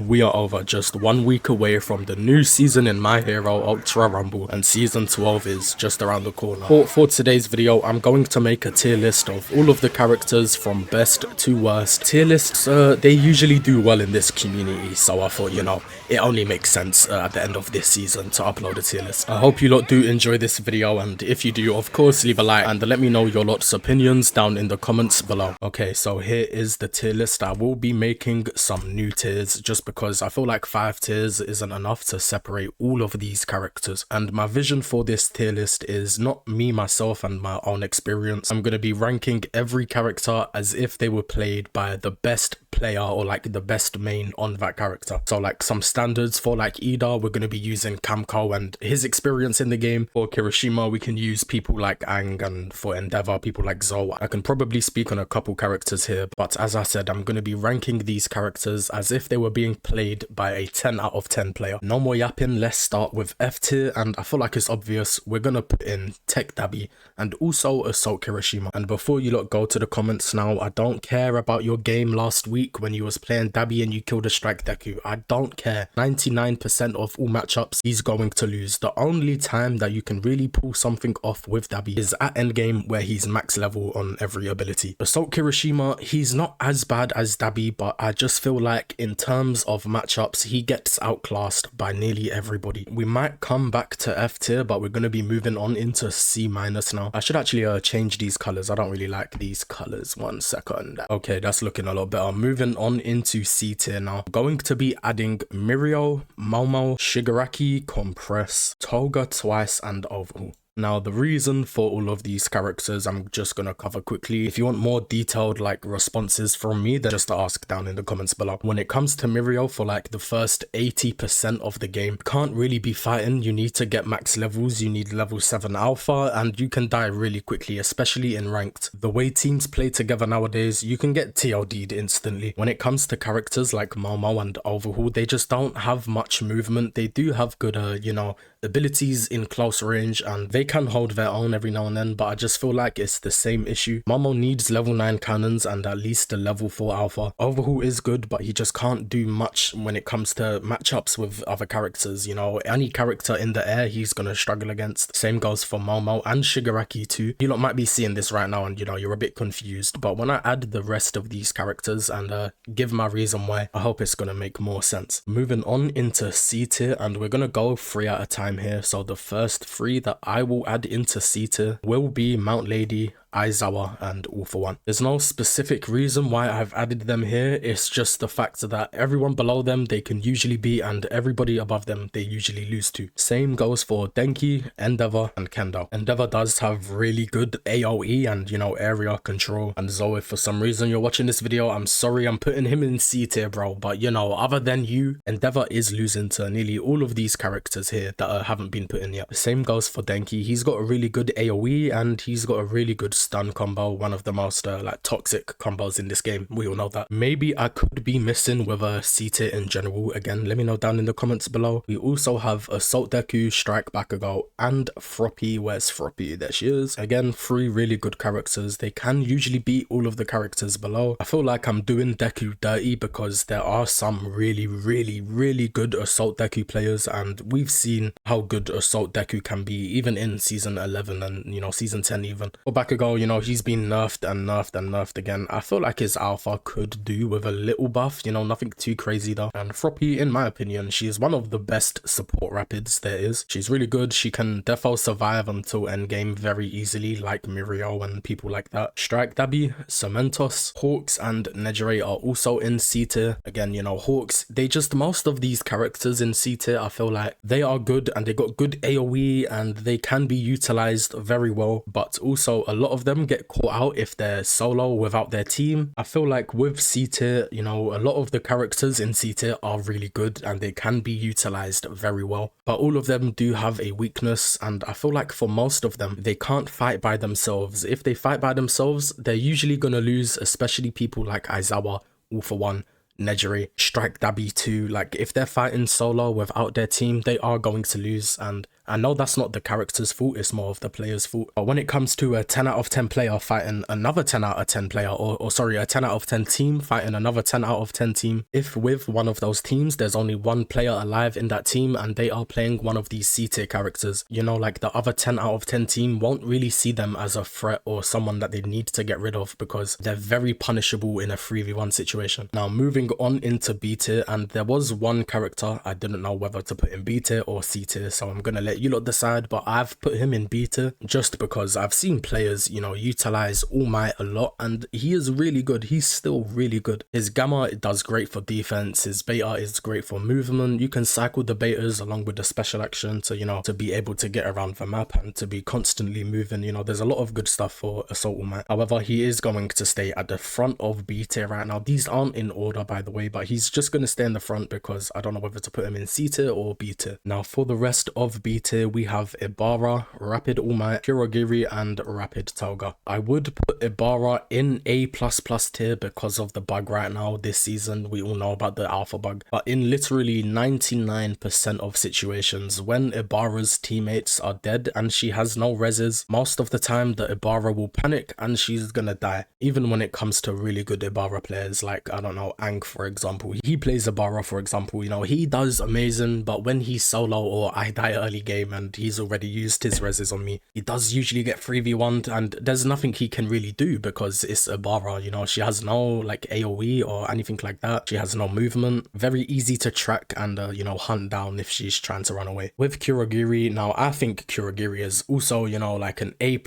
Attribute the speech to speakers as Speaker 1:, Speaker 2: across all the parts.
Speaker 1: we are over just 1 week away from the new season in My Hero Ultra Rumble, and season 12 is just around the corner. For today's video, I'm going to make a tier list of all of the characters from best to worst. Tier lists, they usually do well in this community, so I thought, you know, it only makes sense at the end of this season to upload a tier list. I hope you lot do enjoy this video, and if you do, of course, leave a like and let me know your lot's opinions down in the comments below. Okay, so here is the tier list. I will be making some new tiers just because I feel like 5 tiers isn't enough to separate all of these characters, and my vision for this tier list is not me myself and my own experience. I'm going to be ranking every character as if they were played by the best player or like the best main on that character. So like some standards for like Ida, we're going to be using Namco and his experience in the game. For Kirishima, we can use people like Aang, and for Endeavor, people like Zoe. I can probably speak on a couple characters here, but as I said, I'm going to be ranking these characters as if they were being played by a 10 out of 10 player. No more yapping, let's start with F tier, and I feel like it's obvious we're going to put in Tech Dabi and also Assault Kirishima. And before you lot go to the comments now, I don't care about your game last week when you was playing Dabi and you killed a strike deku. I don't care. 99% of all matchups he's going to lose. The only time that you can really pull something off with Dabi is at endgame where he's max level on every ability. Assault Kirishima, he's not as bad as Dabi, but I just feel like in terms of matchups he gets outclassed by nearly everybody. We might come back to F tier, but we're going to be moving on into C minus now. I should actually change these colors. I don't really like these colors. 1 second. Okay, that's looking a lot better. Moving on into C tier now. Going to be adding Mirio, Momo, Shigaraki, Compress, Toga twice, and overhaul. Now, the reason for all of these characters, I'm just going to cover quickly. If you want more detailed like responses from me, then just ask down in the comments below. When it comes to Mirio, for like the first 80% of the game, can't really be fighting. You need to get max levels. You need level 7 alpha, and you can die really quickly, especially in ranked. The way teams play together nowadays, you can get TLD'd instantly. When it comes to characters like Momo and Overhaul, they just don't have much movement. They do have good, you know, abilities in close range, and they can hold their own every now and then, but I just feel like it's the same issue. Momo needs level 9 cannons and at least a level 4 alpha. Overhaul is good, but he just can't do much when it comes to matchups with other characters. You know, any character in the air he's gonna struggle against. Same goes for Momo and Shigaraki too. You lot might be seeing this right now and you know you're a bit confused, but when I add the rest of these characters and give my reason why, I hope it's gonna make more sense. Moving on into C tier, and we're gonna go 3 at a time here. So the first 3 that I will add into C tier will be Mount Lady, Aizawa, and All For One. There's no specific reason why I've added them here. It's just the fact that everyone below them they can usually beat, and everybody above them they usually lose to. Same goes for Denki, Endeavor, and Kendo. Endeavor does have really good AoE and, you know, area control. And Zoe, if for some reason you're watching this video, I'm sorry I'm putting him in C tier, bro, but you know, other than you, Endeavor is losing to nearly all of these characters here that haven't been put in yet. The same goes for Denki. He's got a really good AoE and he's got a really good stun combo, one of the most like toxic combos in this game. We all know that. Maybe I could be missing with a C tier in general. Again, let me know down in the comments below. We also have Assault Deku, Strike Bakugo, and Froppy. Where's Froppy? There she is. Again, 3 really good characters. They can usually beat all of the characters below. I feel like I'm doing Deku dirty because there are some really good Assault Deku players, and we've seen how good Assault Deku can be even in season 11 and, you know, season 10 even. For Bakugo, you know, he's been nerfed and nerfed again. I feel like his alpha could do with a little buff, you know, nothing too crazy though. And Froppy, in my opinion, she is one of the best support rapids there is. She's really good. She can defo survive until endgame very easily, like Mirio and people like that. Strike Dabi, Cementos, Hawks, and Nejire are also in C tier. Again, you know, Hawks, they just, most of these characters in C tier, I feel like they are good and they got good AoE and they can be utilized very well, but also a lot of them get caught out if they're solo without their team. I feel like with C tier, you know, a lot of the characters in C tier are really good and they can be utilized very well, but all of them do have a weakness, and I feel like for most of them they can't fight by themselves. If they fight by themselves, they're usually gonna lose, especially people like Aizawa, All For One, Nejire, Strike Dabi too. Like if they're fighting solo without their team, they are going to lose, and I know that's not the character's fault, it's more of the player's fault. But when it comes to a 10 out of 10 player fighting another 10 out of 10 player, or sorry, a 10 out of 10 team fighting another 10 out of 10 team, if with one of those teams there's only one player alive in that team and they are playing one of these C tier characters, you know, like the other 10 out of 10 team won't really see them as a threat or someone that they need to get rid of because they're very punishable in a 3v1 situation. Now moving on into B tier, and there was one character I didn't know whether to put in B tier or C tier, so I'm gonna let you lot decide, but I've put him in B tier just because I've seen players, you know, utilize All Might a lot and he is really good. He's still really good. His gamma, it does great for defense, his beta is great for movement. You can cycle the betas along with the special action to, you know, to be able to get around the map and to be constantly moving. You know, there's a lot of good stuff for Assault All Might. However, he is going to stay at the front of B tier right now. These aren't in order, by the way, but he's just going to stay in the front because I don't know whether to put him in C tier or B tier. Now for the rest of B tier, we have Ibara, Rapid All Might, Kurogiri and Rapid Toga. I would put Ibara in A++ tier because of the bug right now this season. We all know about the alpha bug, but in literally 99% of situations when Ibara's teammates are dead and she has no reses, most of the time the Ibara will panic and she's gonna die. Even when it comes to really good Ibara players like, I don't know, Ang for example, he plays Ibara for example, you know, he does amazing, but when he's solo or I die early game and he's already used his reses on me, he does usually get 3v1'd and there's nothing he can really do because it's Ibara, you know, she has no like AoE or anything like that. She has no movement, very easy to track and you know, hunt down if she's trying to run away. With Kurogiri, now I think Kurogiri is also, you know, like an A+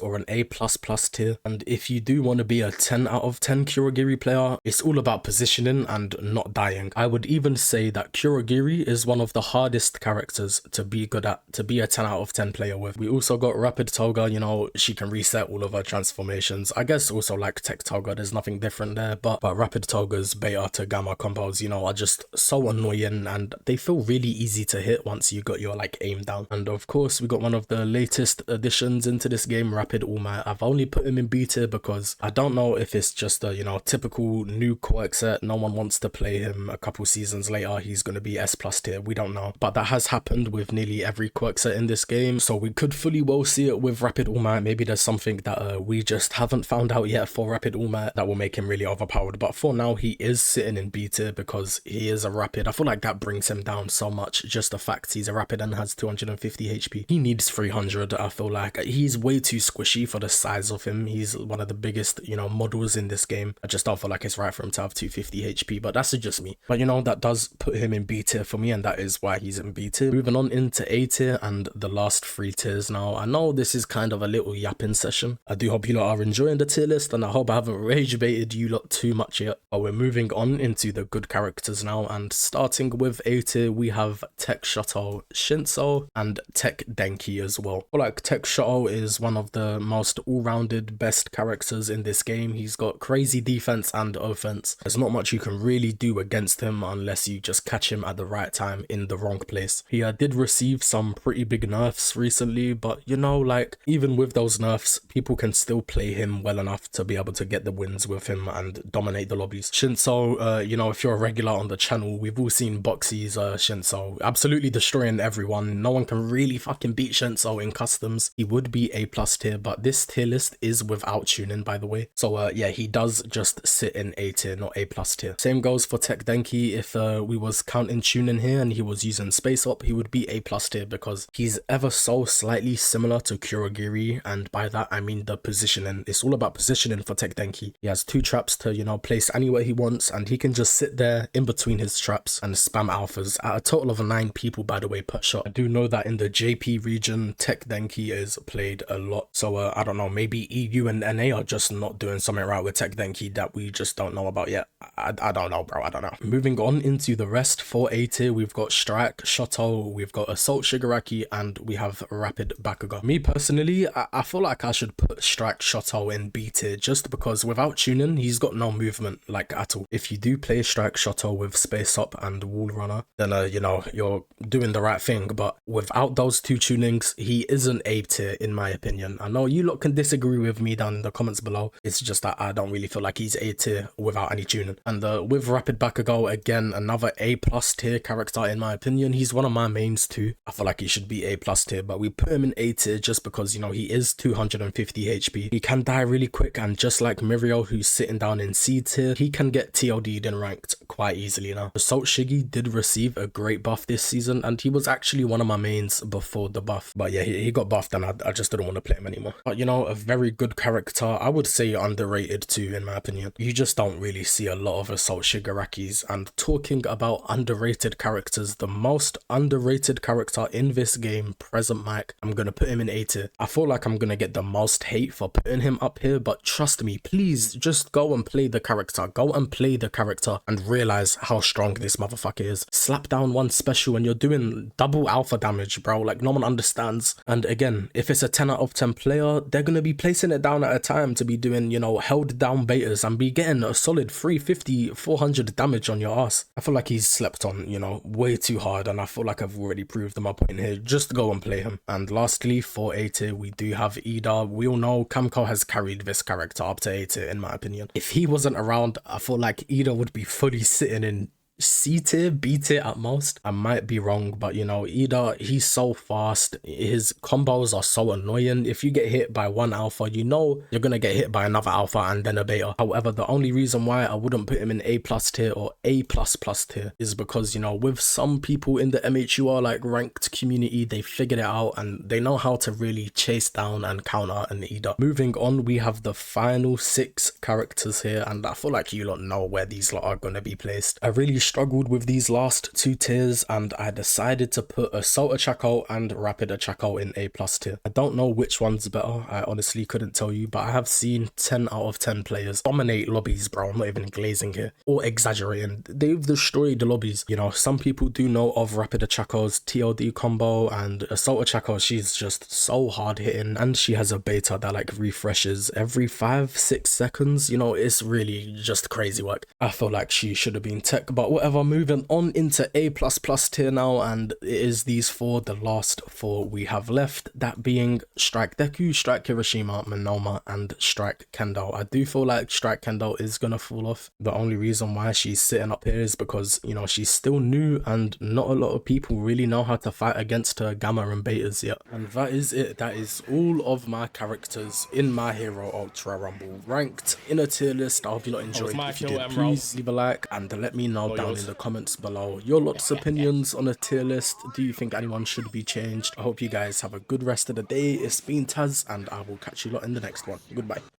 Speaker 1: or an A++ tier, and if you do want to be a 10 out of 10 Kurogiri player, it's all about positioning and not dying. I would even say that Kurogiri is one of the hardest characters to be good at, to be a 10 out of 10 player with. We also got Rapid Toga, you know, she can reset all of her transformations. I guess also like Tech Toga, there's nothing different there, but Rapid Toga's beta to gamma combos, you know, are just so annoying and they feel really easy to hit once you got your like aim down. And of course we got one of the latest additions into this game, Rapid All Might. I've only put him in B tier because I don't know if it's just a, you know, typical new quirk set, no one wants to play him. A couple seasons later he's going to be S+ tier, we don't know, but that has happened with nearly every quirk set in this game, so we could fully well see it with Rapid All Might. Maybe there's something that we just haven't found out yet for Rapid All Might that will make him really overpowered, but for now he is sitting in B tier because he is a rapid. I feel like that brings him down so much, just the fact he's a rapid and has 250 HP. He needs 300. I feel like he's way too squishy for the size of him. He's one of the biggest, you know, models in this game. I just don't feel like it's right for him to have 250 HP, but that's just me. But you know, that does put him in B tier for me, and that is why he's in B tier. Moving on into A tier and the last 3 tiers now. I know this is kind of a little yapping session. I do hope you lot are enjoying the tier list, and I hope I haven't rage baited you lot too much yet. But we're moving on into the good characters now, and starting with A tier, we have Tech Shoto, Shinso, and Tech Denki as well. I feel like Tech Shoto is one of the most all-rounded best characters in this game. He's got crazy defense and offense. There's not much you can really do against him unless you just catch him at the right time in the wrong place. He did receive some pretty big nerfs recently, but you know, like even with those nerfs, people can still play him well enough to be able to get the wins with him and dominate the lobbies. Shinso, you know, if you're a regular on the channel, we've all seen Boxy's Shinso absolutely destroying everyone. No one can really fucking beat Shinso in customs. He would be A+ tier, but this tier list is without tuning, by the way. So yeah, he does just sit in A tier, not A+ tier. Same goes for Tech Denki. If we was counting tuning here and he was using Space Up, he would be A+ tier because he's ever so slightly similar to Kurogiri, and by that I mean the positioning. It's all about positioning for Tech Denki. He has 2 traps to, you know, place anywhere he wants, and he can just sit there in between his traps and spam alphas at a total of 9 people, by the way, per shot. I do know that in the JP region, Tech Denki is played a lot, so I don't know, maybe EU and NA are just not doing something right with Tech Denki that we just don't know about yet. I don't know, bro, I don't know. Moving on into the rest for A tier, we've got Strike, Shoto, we've got Assault Shigaraki, and we have Rapid Bakugo. Me personally, I feel like I should put Strike Shoto in B tier just because without tuning, he's got no movement like at all. If you do play Strike Shoto with Space Up and Wall Runner, then you know, you're doing the right thing, but without those 2 tunings, he isn't A tier in my opinion. I know you lot can disagree with me down in the comments below. It's just that I don't really feel like he's A tier without any tuning. And with Rapid Bakugo, again, another A+ tier character in my opinion. He's one of my mains too. I feel like he should be A plus tier, but we put him in A tier just because, you know, he is 250 HP. He can die really quick, and just like Mirio, who's sitting down in C tier, he can get TLD'd and ranked quite easily now. Assault Shiggy did receive a great buff this season, and he was actually one of my mains before the buff. But yeah, he got buffed, and I just didn't want to play him anymore. But you know, a very good character. I would say underrated too, in my opinion. You just don't really see a lot of Assault Shigarakis. And talking about underrated characters, the most underrated character in this game, present mic, I'm gonna put him in A tier. I feel like I'm gonna get the most hate for putting him up here, but trust me, please just go and play the character. Go and play the character and realize how strong this motherfucker is. Slap down one special and you're doing double alpha damage, bro. Like, no one understands. And again, if it's a 10 out of 10 player, they're gonna be placing it down at a time to be doing, you know, held down betas and be getting a solid 350, 400 damage on your ass. I feel like he's slept on, you know, way too hard, and I feel like I've already proved my point here. Just go and play him. And lastly, for A tier, we do have Ida. We all know Kamco has carried this character up to A tier, in my opinion. If he wasn't around, I feel like Ida would be fully sitting in C tier, B tier at most. I might be wrong, but you know, Ida, he's so fast. His combos are so annoying. If you get hit by one alpha, you know you're gonna get hit by another alpha and then a beta. However, the only reason why I wouldn't put him in A plus tier or A plus plus tier is because, you know, with some people in the MHUR like ranked community, they figured it out and they know how to really chase down and counter an Ida. Moving on, we have the final 6 characters here, and I feel like you lot know where these lot are gonna be placed. I really struggled with these last 2 tiers, and I decided to put Assault Achako and Rapid Achako in A plus tier. I don't know which one's better, I honestly couldn't tell you, but I have seen 10 out of 10 players dominate lobbies, bro. I'm not even glazing here or exaggerating. They've destroyed the lobbies. You know, some people do know of Rapid Achako's TLD combo, and Assault Achako, she's just so hard hitting, and she has a beta that like refreshes every 5-6 seconds. You know, it's really just crazy work. I feel like she should have been tech, but whatever. Moving on into A plus plus tier now, and it is these 4, the last 4 we have left, that being Strike Deku, Strike Kirishima, Monoma, and Strike Kendo. I do feel like Strike Kendo is gonna fall off. The only reason why she's sitting up here is because, you know, she's still new and not a lot of people really know how to fight against her gamma and betas yet. And that is it. That is all of my characters in My Hero Ultra Rumble ranked in a tier list. I hope you lot enjoyed. If you did, please leave a like and let me know down in the comments below your lot's opinions on a tier list. Do you think anyone should be changed? I hope you guys have a good rest of the day. It's been Taz, and I will catch you lot in the next one. Goodbye.